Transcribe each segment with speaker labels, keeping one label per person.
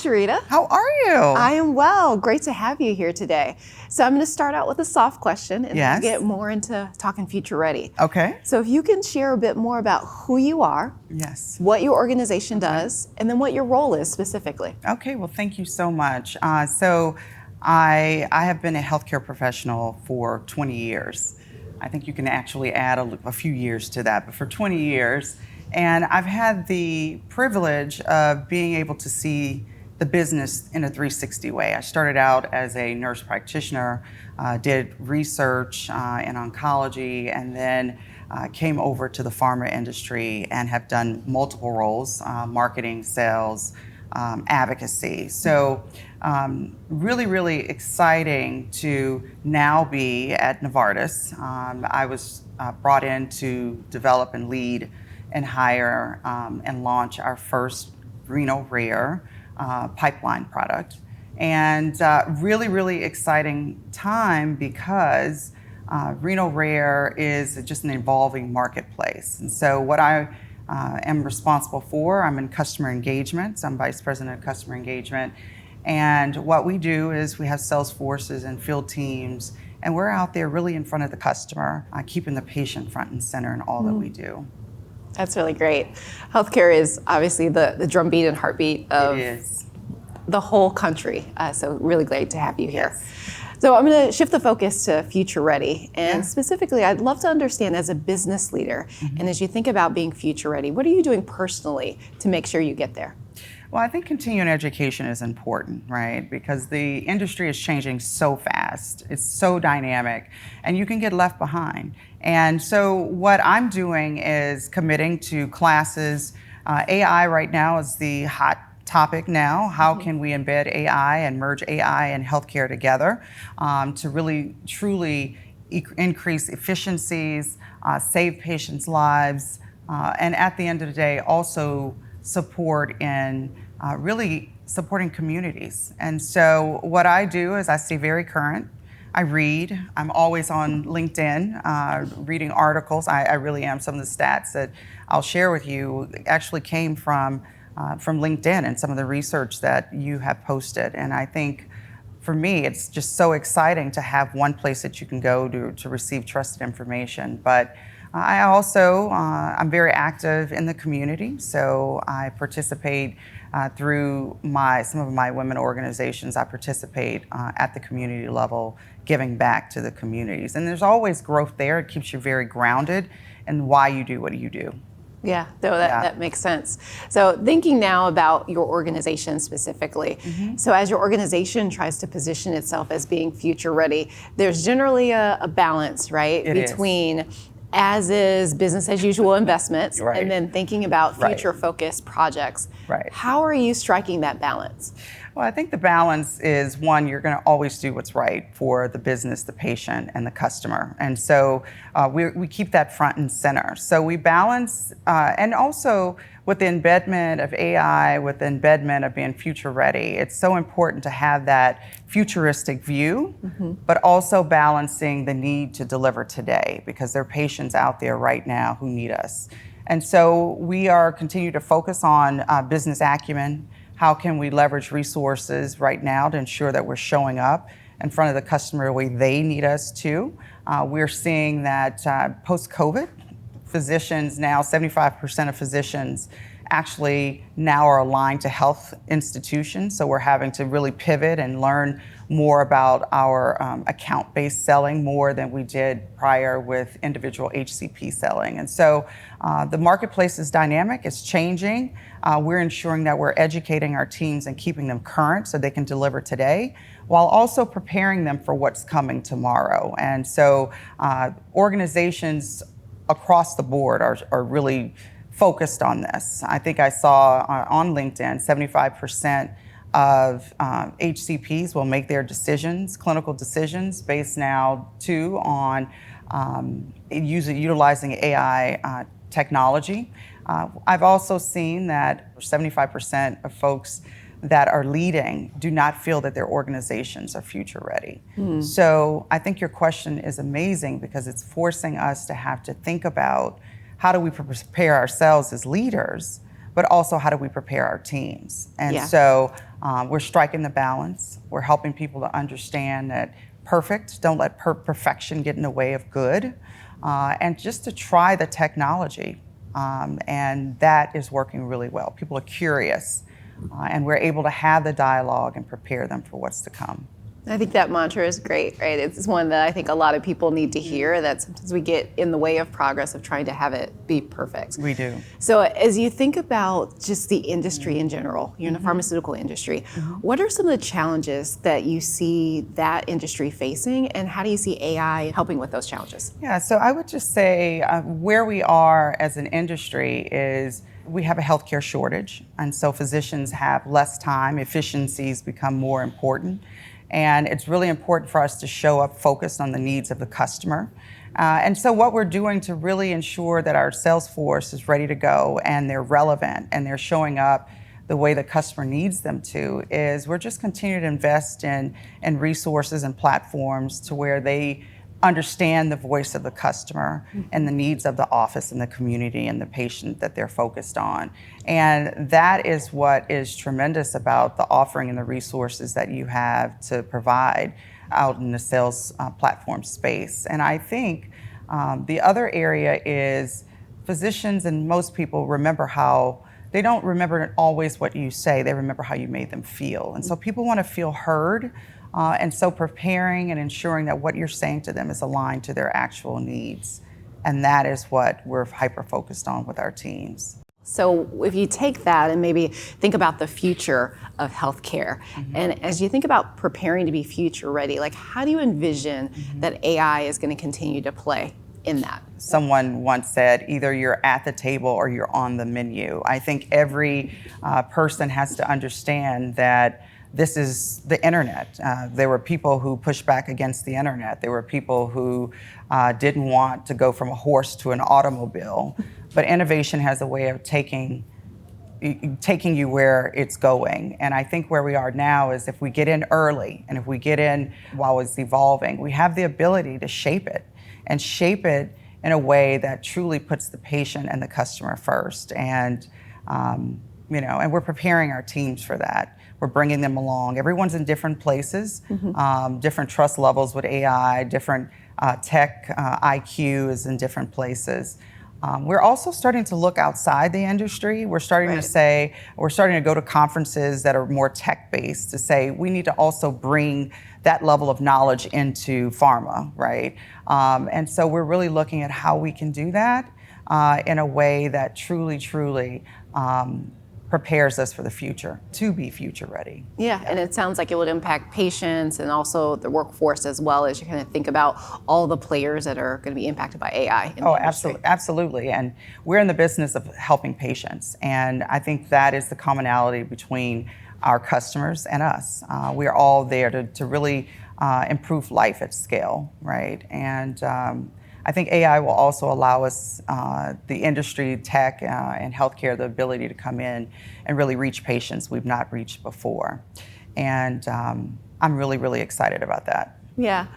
Speaker 1: Sherrita.
Speaker 2: How are you?
Speaker 1: I am well. Great to have you here today. So I'm going to start out with a soft question and then get more into talking future ready.
Speaker 2: Okay.
Speaker 1: So if you can share a bit more about who you are,
Speaker 2: yes,
Speaker 1: what your organization does, and then what your role is specifically.
Speaker 2: Okay, well, thank you so much. So I have been a healthcare professional for 20 years. I think you can actually add a few years to that, but for 20 years. And I've had the privilege of being able to see the business in a 360 way. I started out as a nurse practitioner, did research in oncology, and then came over to the pharma industry and have done multiple roles, marketing, sales, advocacy. So really, really exciting to now be at Novartis. I was brought in to develop and lead and hire and launch our first renal rare pipeline product. And really, really exciting time because renal rare is just an evolving marketplace. And so what I am responsible for, I'm in customer engagement. So I'm Vice President of Customer Engagement. And what we do is we have sales forces and field teams, and we're out there really in front of the customer, keeping the patient front and center in all that we do.
Speaker 1: That's really great. Healthcare is obviously the drumbeat and heartbeat of the whole country. So really great to have you here. So I'm going to shift the focus to future ready. And specifically, I'd love to understand as a business leader, and as you think about being future ready, what are you doing personally to make sure you get there?
Speaker 2: Well, I think continuing education is important, right? Because the industry is changing so fast. It's so dynamic, and you can get left behind. And so what I'm doing is committing to classes. AI right now is the hot topic now. How can we embed AI and merge AI and healthcare together to really, truly increase efficiencies, save patients' lives, and at the end of the day, also support in really supporting communities. And so what I do is I stay very current. I read. I'm always on LinkedIn, reading articles. I really am. Some of the stats that I'll share with you actually came from LinkedIn and some of the research that you have posted. And I think for me, it's just so exciting to have one place that you can go to receive trusted information. But I also, I'm very active in the community. So I participate through some of my women organizations. I participate at the community level, giving back to the communities. And there's always growth there. It keeps you very grounded in why you do what you do.
Speaker 1: Yeah, that makes sense. So thinking now about your organization specifically, so as your organization tries to position itself as being future ready, there's generally a balance, right? Between as is business as usual investments and then thinking about future focused projects. How are you striking that balance?
Speaker 2: Well, I think the balance is, one, you're going to always do what's right for the business, the patient, and the customer. And so we keep that front and center. So we balance, and also with the embedment of AI, with the embedment of being future ready, it's so important to have that futuristic view, but also balancing the need to deliver today, because there are patients out there right now who need us. And so we are continue to focus on business acumen. How can we leverage resources right now to ensure that we're showing up in front of the customer the way they need us to? We're seeing that post-COVID, physicians now, 75% of physicians actually now are aligned to health institutions. So we're having to really pivot and learn more about our account-based selling more than we did prior with individual HCP selling. And so the marketplace is dynamic, it's changing. We're ensuring that we're educating our teams and keeping them current so they can deliver today, while also preparing them for what's coming tomorrow. And so organizations across the board are really focused on this. I think I saw on LinkedIn, 75% of HCPs will make their decisions, clinical decisions, based now too on utilizing AI technology. I've also seen that 75% of folks that are leading do not feel that their organizations are future ready. So I think your question is amazing because it's forcing us to have to think about how do we prepare ourselves as leaders, but also how do we prepare our teams? And
Speaker 1: Yeah.
Speaker 2: so we're striking the balance. We're helping people to understand that don't let perfection get in the way of good, and just to try the technology. And that is working really well. People are curious, and we're able to have the dialogue and prepare them for what's to come.
Speaker 1: I think that mantra is great, right? It's one that I think a lot of people need to hear, that sometimes we get in the way of progress of trying to have it be perfect.
Speaker 2: We do.
Speaker 1: So as you think about just the industry in general, you're in the pharmaceutical industry, what are some of the challenges that you see that industry facing, and how do you see AI helping with those challenges?
Speaker 2: Yeah, so I would just say where we are as an industry is we have a healthcare shortage, and so physicians have less time, efficiencies become more important. And it's really important for us to show up focused on the needs of the customer. And so what we're doing to really ensure that our sales force is ready to go and they're relevant and they're showing up the way the customer needs them to is we're just continuing to invest in resources and platforms to where they understand the voice of the customer and the needs of the office and the community and the patient that they're focused on. And that is what is tremendous about the offering and the resources that you have to provide out in the sales platform space. And I think the other area is physicians and most people they don't remember always what you say, they remember how you made them feel. And so people want to feel heard. And so preparing and ensuring that what you're saying to them is aligned to their actual needs. And that is what we're hyper-focused on with our teams.
Speaker 1: So if you take that and maybe think about the future of healthcare, and as you think about preparing to be future ready, like how do you envision that AI is going to continue to play in that?
Speaker 2: Someone once said, either you're at the table or you're on the menu. I think every person has to understand that this is the internet. There were people who pushed back against the internet. There were people who didn't want to go from a horse to an automobile. But innovation has a way of taking you where it's going. And I think where we are now is if we get in early and if we get in while it's evolving, we have the ability to shape it in a way that truly puts the patient and the customer first. And and we're preparing our teams for that. We're bringing them along. Everyone's in different places, different trust levels with AI, different tech IQ is in different places. We're also starting to look outside the industry. We're starting to go to conferences that are more tech-based to say we need to also bring that level of knowledge into pharma, right? And so we're really looking at how we can do that in a way that truly prepares us for the future, to be future ready.
Speaker 1: Yeah, and it sounds like it would impact patients and also the workforce as well as you kind of think about all the players that are going to be impacted by AI.
Speaker 2: Absolutely. And we're in the business of helping patients. And I think that is the commonality between our customers and us. We're all there to really improve life at scale, right? And I think AI will also allow us, the industry, tech, and healthcare, the ability to come in and really reach patients we've not reached before. And I'm really excited about that.
Speaker 1: Yeah.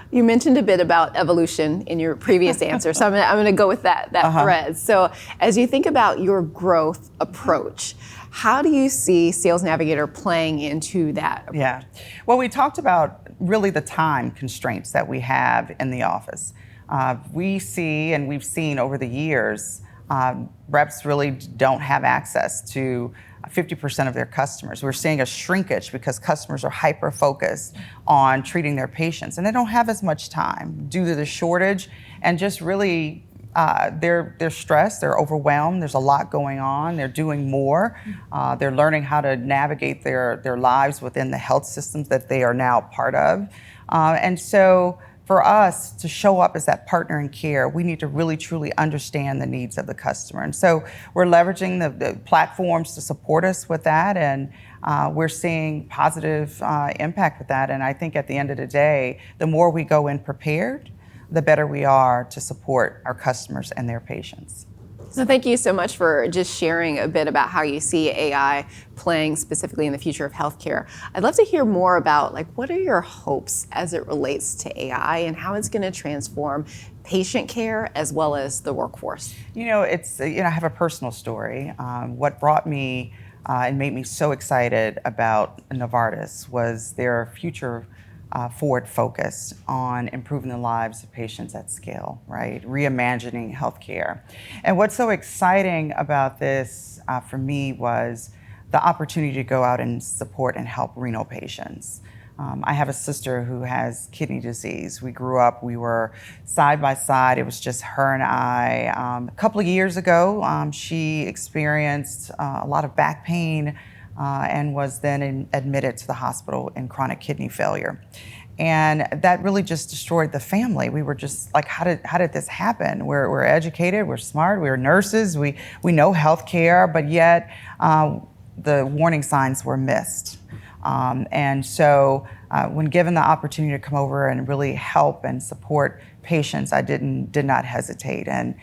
Speaker 1: You mentioned a bit about evolution in your previous answer, so I'm going to go with that thread. So as you think about your growth approach, how do you see Sales Navigator playing into that approach?
Speaker 2: Yeah. Well, we talked about really the time constraints that we have in the office. We see and we've seen over the years, reps really don't have access to 50% of their customers. We're seeing a shrinkage because customers are hyper-focused on treating their patients and they don't have as much time due to the shortage and just really they're stressed, they're overwhelmed, there's a lot going on, they're doing more, they're learning how to navigate their lives within the health systems that they are now part of. And so for us to show up as that partner in care, we need to really truly understand the needs of the customer. And so we're leveraging the platforms to support us with that, and we're seeing positive impact with that. And I think at the end of the day, the more we go in prepared, the better we are to support our customers and their patients.
Speaker 1: So thank you so much for just sharing a bit about how you see AI playing specifically in the future of healthcare. I'd love to hear more about what are your hopes as it relates to AI and how it's going to transform patient care as well as the workforce.
Speaker 2: I have a personal story. What brought me and made me so excited about Novartis was their future forward focus on improving the lives of patients at scale, right? Reimagining healthcare. And what's so exciting about this for me was the opportunity to go out and support and help renal patients. I have a sister who has kidney disease. We grew up, we were side by side. It was just her and I. A couple of years ago, she experienced a lot of back pain and was then admitted to the hospital in chronic kidney failure. And that really just destroyed the family. We were just like, how did this happen? We're educated, we're smart, we're nurses, we know healthcare, but yet the warning signs were missed. And so when given the opportunity to come over and really help and support patients, I did not hesitate. And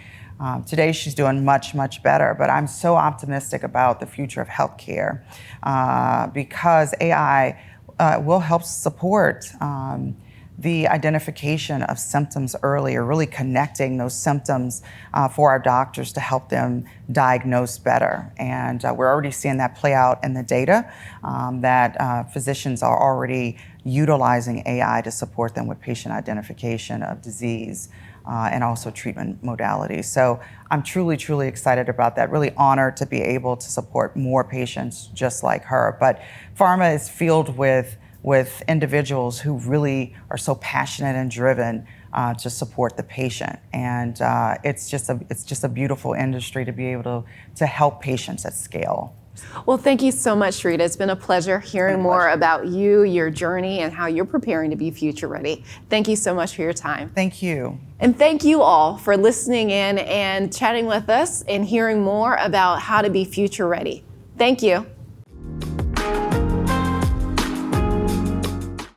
Speaker 2: today she's doing much, much better. But I'm so optimistic about the future of healthcare because AI will help support the identification of symptoms earlier, really connecting those symptoms for our doctors to help them diagnose better. And we're already seeing that play out in the data that physicians are already utilizing AI to support them with patient identification of disease and also treatment modalities. So I'm truly, truly excited about that, really honored to be able to support more patients just like her. But pharma is filled with individuals who really are so passionate and driven to support the patient. And it's just a beautiful industry to be able to help patients at scale.
Speaker 1: Well, thank you so much, Sherrita. It's been a pleasure hearing more about you, your journey, and how you're preparing to be future ready. Thank you so much for your time.
Speaker 2: Thank you.
Speaker 1: And thank you all for listening in and chatting with us and hearing more about how to be future ready. Thank you.